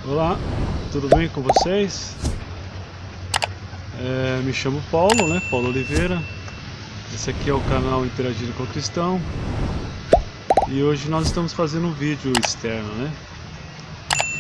Olá, tudo bem com vocês? Me chamo Paulo, né? Paulo Oliveira. Esse aqui é o canal Interagindo com o Cristão. E hoje nós estamos fazendo um vídeo externo, né?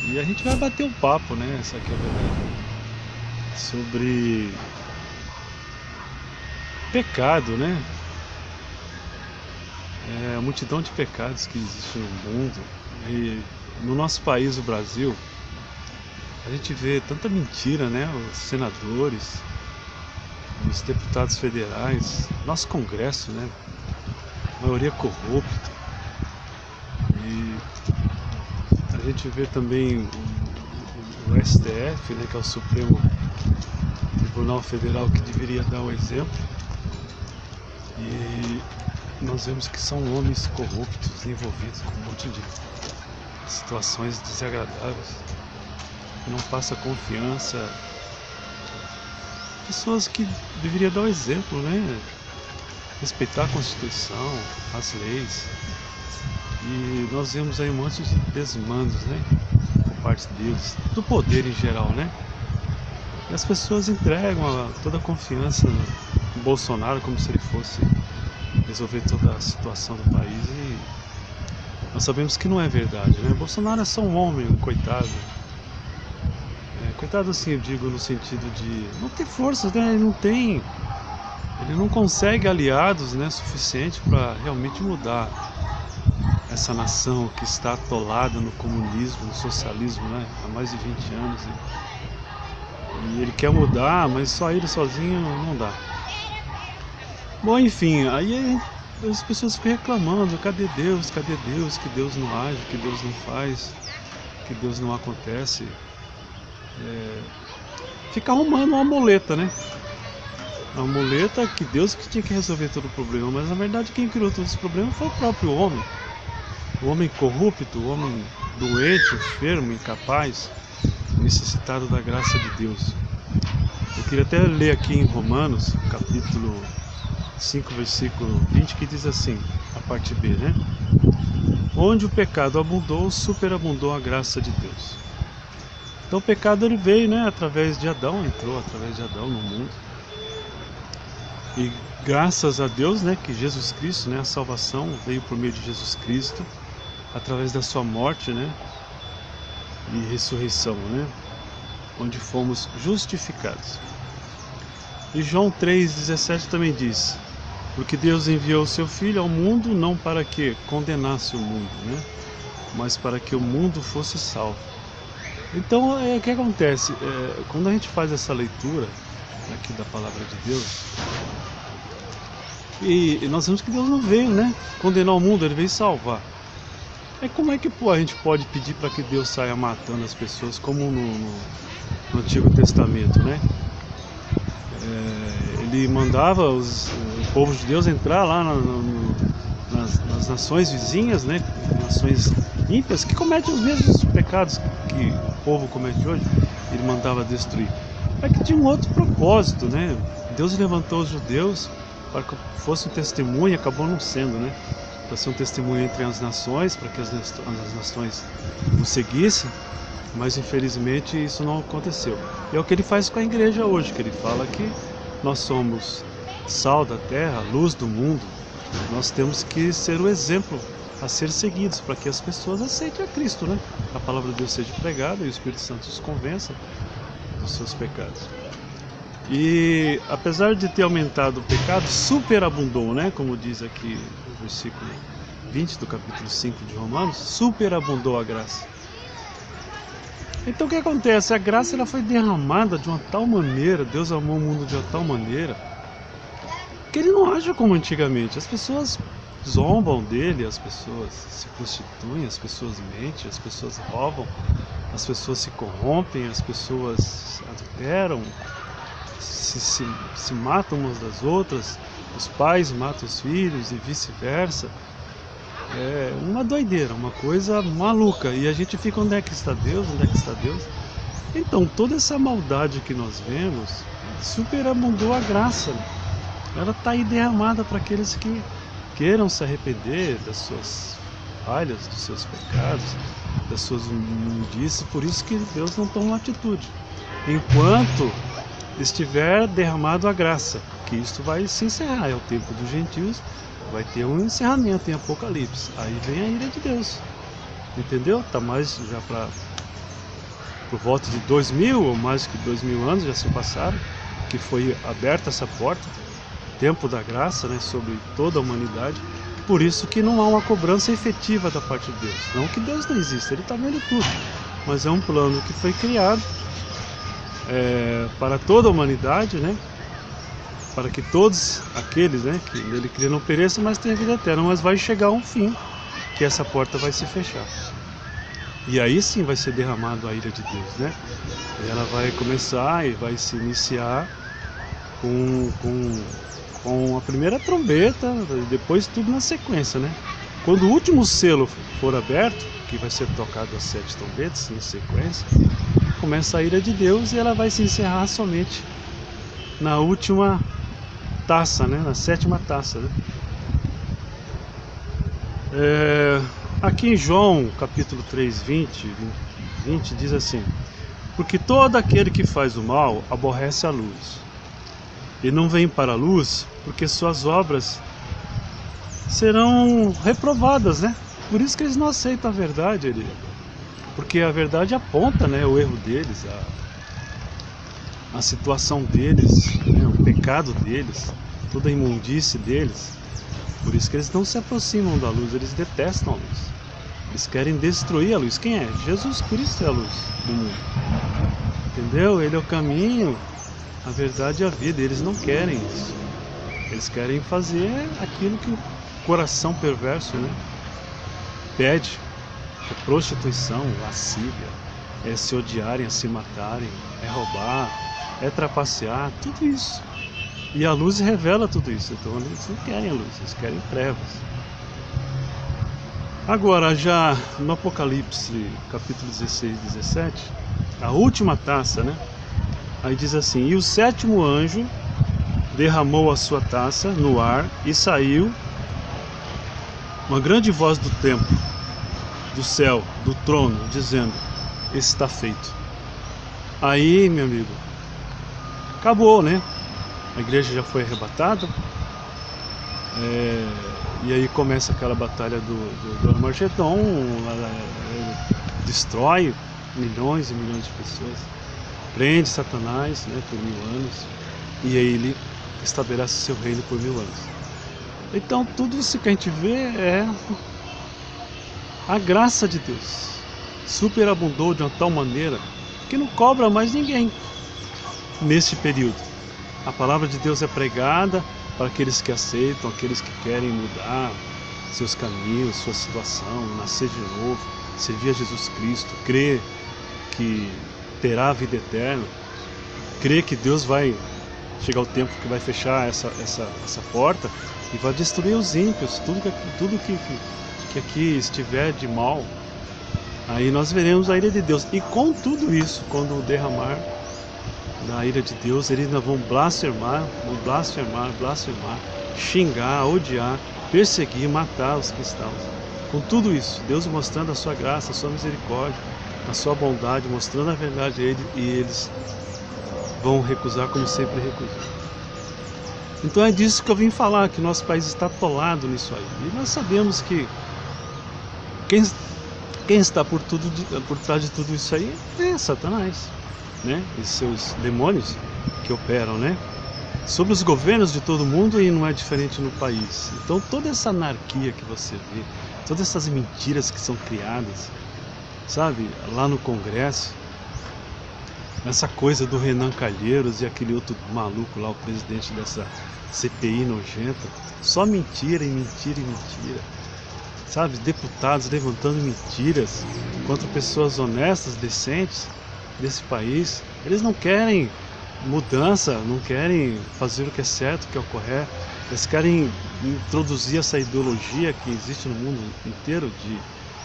E a gente vai bater um papo, né? Essa aqui é a verdade. Sobre pecado, né? A multidão de pecados que existe no mundo. E no nosso país, o Brasil, a gente vê tanta mentira, né? Os senadores, os deputados federais, nosso Congresso, né? Maioria corrupta. E a gente vê também o STF, né? Que é o Supremo Tribunal Federal, que deveria dar o exemplo. E nós vemos que são homens corruptos envolvidos com um monte de situações desagradáveis. Não passa confiança. Pessoas que deveriam dar o exemplo, né? Respeitar a Constituição, as leis. E nós vemos aí um monte de desmandos, né? Por parte deles, do poder em geral, né? E as pessoas entregam toda a confiança no Bolsonaro como se ele fosse resolver toda a situação do país. E nós sabemos que não é verdade, né? Bolsonaro é só um homem, um coitado. Coitado assim, eu digo no sentido de não ter forças, né? Ele não consegue aliados, né, suficiente para realmente mudar essa nação que está atolada no comunismo, no socialismo, né, há mais de 20 anos. E ele quer mudar, mas só ele sozinho não dá. Bom, enfim, aí as pessoas ficam reclamando, cadê Deus? Cadê Deus? Que Deus não age, que Deus não faz, que Deus não acontece. Fica arrumando uma muleta, né? Uma muleta que Deus que tinha que resolver todo o problema, mas na verdade quem criou todos os problemas foi o próprio homem. O homem corrupto, o homem doente, enfermo, incapaz, necessitado da graça de Deus. Eu queria até ler aqui em Romanos, capítulo 5, versículo 20, que diz assim, a parte B, né? Onde o pecado abundou, superabundou a graça de Deus. Então o pecado ele veio, né, através de Adão, entrou através de Adão no mundo. E graças a Deus, né, que Jesus Cristo, né, a salvação veio por meio de Jesus Cristo, através da sua morte, né, e ressurreição, né, onde fomos justificados. E João 3,17 também diz, porque Deus enviou o seu Filho ao mundo não para que condenasse o mundo, né, mas para que o mundo fosse salvo. Então, o que acontece? Quando a gente faz essa leitura aqui da palavra de Deus, e nós vemos que Deus não veio, né, condenar o mundo, ele veio salvar. Como é que a gente pode pedir para que Deus saia matando as pessoas, como no Antigo Testamento, né? Ele mandava o povo de Deus entrar lá nas nações vizinhas, né, nações ímpias, que cometem os mesmos pecados que o povo comete hoje. Ele mandava destruir. É que tinha um outro propósito, né? Deus levantou os judeus para que fosse um testemunho, acabou não sendo, né? Para ser um testemunho entre as nações, para que as nações o seguissem, mas infelizmente isso não aconteceu. E é o que ele faz com a igreja hoje, que ele fala que nós somos sal da terra, luz do mundo. Nós temos que ser o exemplo a ser seguidos, para que as pessoas aceitem a Cristo, né? A palavra de Deus seja pregada e o Espírito Santo os convença dos seus pecados. E apesar de ter aumentado o pecado, superabundou, né? Como diz aqui o versículo 20 do capítulo 5 de Romanos, superabundou a graça. Então o que acontece? A graça ela foi derramada de uma tal maneira, Deus amou o mundo de uma tal maneira, que ele não age como antigamente. As pessoas zombam dele, as pessoas se prostituem, as pessoas mentem, as pessoas roubam, as pessoas se corrompem, as pessoas adulteram, se matam umas das outras, os pais matam os filhos e vice-versa. É uma doideira, uma coisa maluca. E a gente fica, onde é que está Deus? Onde é que está Deus? Então, toda essa maldade que nós vemos superabundou a graça. Ela está aí derramada para aqueles que queiram se arrepender das suas falhas, dos seus pecados, das suas imundícies. Por isso que Deus não toma uma atitude enquanto estiver derramado a graça, que isto vai se encerrar. É o tempo dos gentios, vai ter um encerramento em Apocalipse. Aí vem a ira de Deus, entendeu? Está mais já por volta de 2000 ou mais que 2000 anos já se passaram, que foi aberta essa porta, tempo da graça, né, sobre toda a humanidade. Por isso que não há uma cobrança efetiva da parte de Deus. Não que Deus não exista, Ele está vendo tudo, mas é um plano que foi criado para toda a humanidade, né, para que todos aqueles, né, que Ele cria não pereçam, mas tenham vida eterna. Mas vai chegar um fim, que essa porta vai se fechar. E aí sim vai ser derramado a ira de Deus, né? E ela vai começar e vai se iniciar com a primeira trombeta, e depois tudo na sequência, né? Quando o último selo for aberto, que vai ser tocado as 7 trombetas em sequência, começa a ira de Deus e ela vai se encerrar somente na última taça, né? Na 7ª taça, né? Aqui em João, capítulo 3, 20 diz assim: porque todo aquele que faz o mal aborrece a luz, e não vem para a luz, porque suas obras serão reprovadas, né? Por isso que eles não aceitam a verdade, porque a verdade aponta, né, o erro deles, a situação deles, né, o pecado deles, toda a imundície deles. Por isso que eles não se aproximam da luz, eles detestam a luz. Eles querem destruir a luz. Quem é? Jesus Cristo é a luz do mundo. Entendeu? Ele é o caminho, a verdade e a vida. Eles não querem isso. Eles querem fazer aquilo que o coração perverso, né, pede. É prostituição, lascívia, é se odiarem, é se matarem, é roubar, é trapacear, tudo isso. E a luz revela tudo isso. Então eles não querem a luz, eles querem trevas. Agora, já no Apocalipse, capítulo 16 e 17, a última taça, né? Aí diz assim: e o 7º anjo derramou a sua taça no ar e saiu uma grande voz do templo, do céu, do trono, dizendo: está feito. Aí, meu amigo, acabou, né? A igreja já foi arrebatada, e aí começa aquela batalha do Armagedon. Destrói milhões e milhões de pessoas, prende Satanás, né, por 1000 anos, e aí ele estabelece o seu reino por 1000 anos. Então tudo isso que a gente vê é a graça de Deus, superabundou de uma tal maneira que não cobra mais ninguém neste período. A palavra de Deus é pregada para aqueles que aceitam, aqueles que querem mudar seus caminhos, sua situação, nascer de novo, servir a Jesus Cristo, crer que terá a vida eterna, crer que Deus vai chegar o tempo que vai fechar essa porta e vai destruir os ímpios, tudo que aqui estiver de mal. Aí nós veremos a ira de Deus. E com tudo isso, quando derramar da ira de Deus, eles ainda vão blasfemar, xingar, odiar, perseguir, matar os cristãos. Com tudo isso, Deus mostrando a sua graça, a sua misericórdia, a sua bondade, mostrando a verdade a eles, e eles vão recusar como sempre recusam. Então é disso que eu vim falar, que nosso país está atolado nisso aí. E nós sabemos que quem está por trás de tudo isso aí é Satanás, né? E seus demônios que operam, né, sobre os governos de todo mundo, e não é diferente no país. Então toda essa anarquia que você vê, todas essas mentiras que são criadas, sabe, lá no Congresso, essa coisa do Renan Calheiros e aquele outro maluco lá, o presidente dessa CPI nojenta, só mentira e mentira e mentira, sabe, deputados levantando mentiras contra pessoas honestas, decentes desse país. Eles não querem mudança, não querem fazer o que é certo, o que é o correto. Eles querem introduzir essa ideologia que existe no mundo inteiro de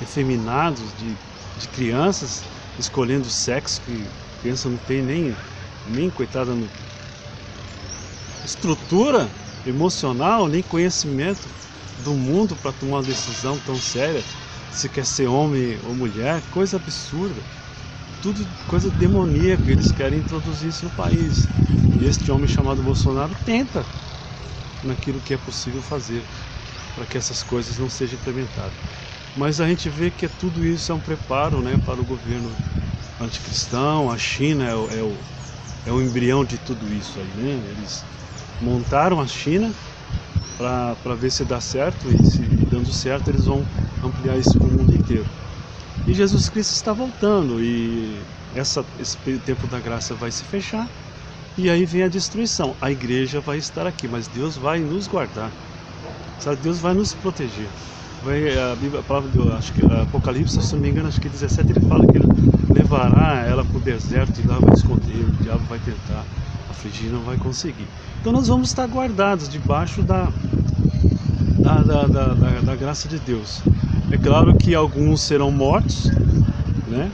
efeminados, de crianças escolhendo sexo que a criança não tem nem coitada, estrutura emocional, nem conhecimento do mundo para tomar uma decisão tão séria, se quer ser homem ou mulher, coisa absurda, tudo coisa demoníaca, eles querem introduzir isso no país. E este homem chamado Bolsonaro tenta naquilo que é possível fazer para que essas coisas não sejam implementadas. Mas a gente vê que tudo isso é um preparo, né, para o governo anticristão. A China é o embrião de tudo isso aí, né? Eles montaram a China para ver se dá certo, e se dando certo eles vão ampliar isso para o mundo inteiro. E Jesus Cristo está voltando, e esse tempo da graça vai se fechar, e aí vem a destruição. A igreja vai estar aqui, mas Deus vai nos guardar, sabe? Deus vai nos proteger. A Bíblia, a palavra do, acho que Apocalipse, se não me engano, acho que 17, ele fala que ele levará ela para o deserto e lá vai esconder, o diabo vai tentar afligir, não vai conseguir. Então nós vamos estar guardados debaixo da graça de Deus. É claro que alguns serão mortos, né,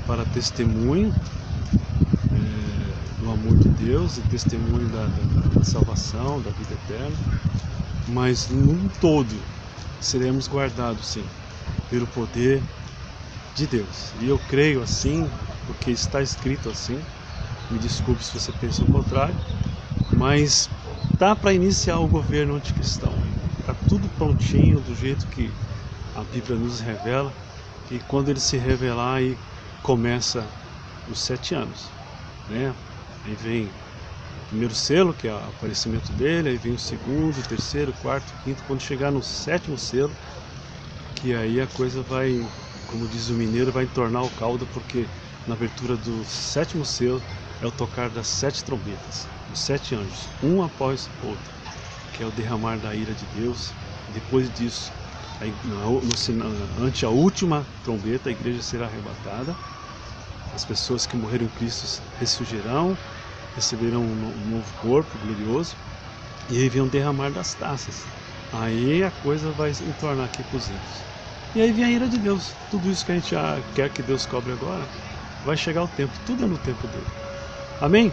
para testemunho do amor de Deus e testemunho da salvação, da vida eterna, mas num todo seremos guardados, sim, pelo poder de Deus. E eu creio assim, porque está escrito assim. Me desculpe se você pensa o contrário, mas tá para iniciar o governo anticristão. Está tudo prontinho, do jeito que a Bíblia nos revela. E quando ele se revelar, aí começa os 7 anos, né? Aí vem o primeiro selo, que é o aparecimento dele, aí vem o segundo, o terceiro, o quarto, o quinto. Quando chegar no 7º selo, que aí a coisa vai, como diz o mineiro, vai entornar o caldo, porque na abertura do 7º selo é o tocar das 7 trombetas, os 7 anjos, um após o outro, que é o derramar da ira de Deus. Depois disso, ante a última trombeta, a igreja será arrebatada. As pessoas que morreram em Cristo ressurgirão, receberão um novo corpo glorioso, e aí vem o derramar das taças. Aí a coisa vai entornar aqui para os ímpios. E aí vem a ira de Deus. Tudo isso que a gente quer que Deus cobre agora, vai chegar o tempo, tudo é no tempo dele. Amém?